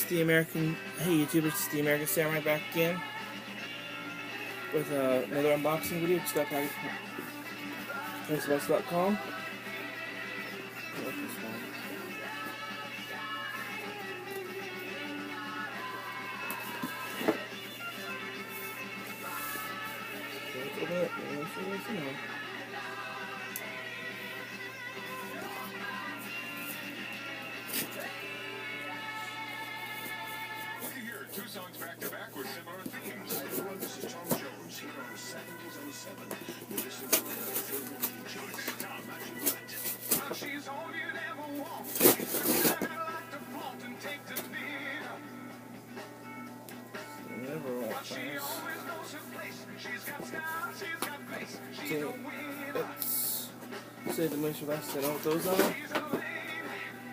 Hey YouTubers, it's the American Samurai back again with another unboxing video. Just got PacketSpice.com. Let's open it. Let's see what's in there. Two songs back to back with similar themes. Hi everyone, this is Tom Jones here on Saturdays on the 7. You're listening to Film Tom, She's all you'd ever want. She's the kind I like to flaunt and take to dinner. Never want But she always knows her place. She's got style, she's got grace. She's Okay, a winner. let's save the most for last. I know what those are. She's a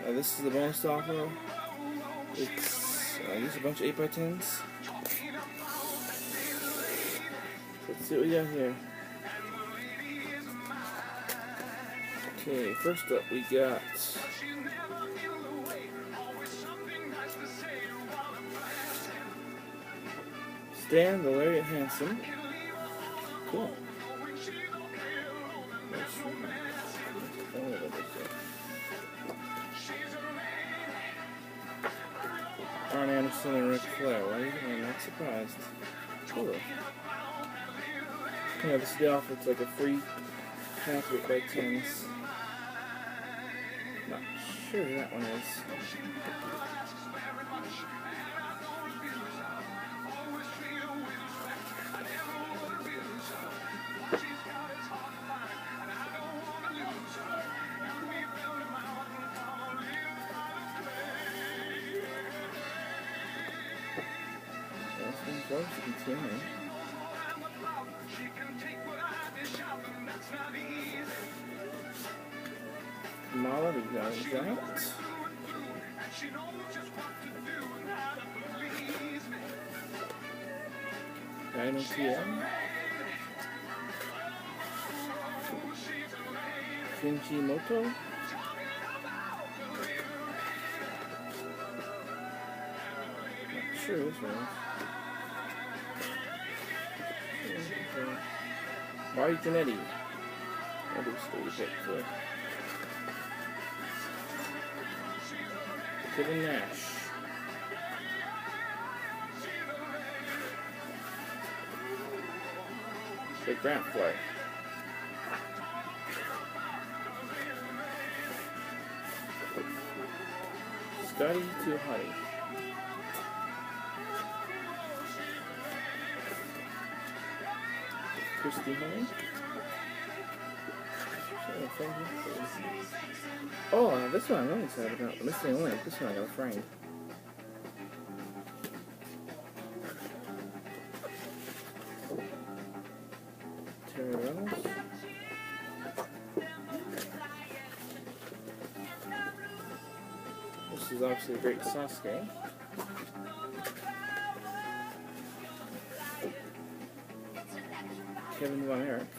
lady. This is the bonus offer. It's these are a bunch of 8x10s. Let's see what we got here. Okay, first up we got Stan the Lariat Handsome. Cool. Arn Anderson and Ric Flair. Why are you not surprised? Cool. Yeah, this is the offer. It's like a free pack of 8x10s. Not sure who that one is. Close to continue. Kamala, we got that. Dino TM. Kenji Moto. Not sure this one is. Mario Kennedy. That is the pick for Kevin Nash. The Grant Fly. Scotty Too Hottie. Christy Honey. Oh, this one I'm really excited about. This is the only. This one I got a frame. Terry Reynolds. This is obviously a great Sasuke. Kevin Von Erich.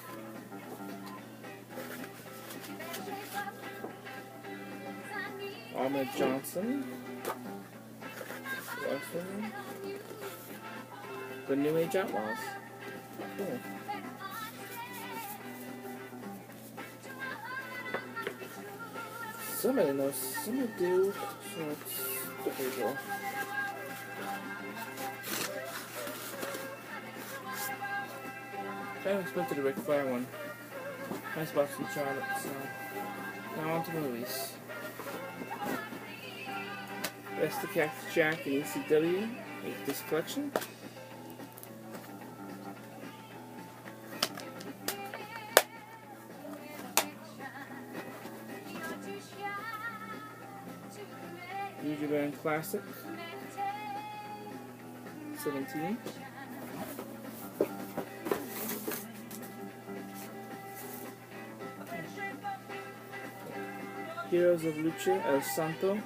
Ahmed Johnson. The New Age Outlaws. Cool. Somebody knows. Somebody do. So it's pretty cool. I haven't expected a Ric Flair one. Nice box from Charlotte, so now on to movies. Best of Cactus Jack and ECW, this collection. Future Band Classic 17. Heroes of Lucha El Santo.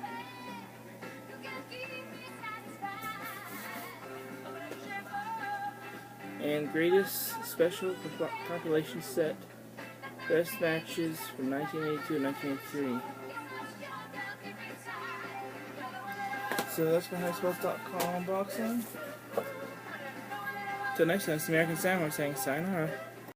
And Greatest Special Compilation Set. Best Matches from 1982 and 1983. So that's for HighSpells.com unboxing. Till next time, it's the American Samurai saying sayonara.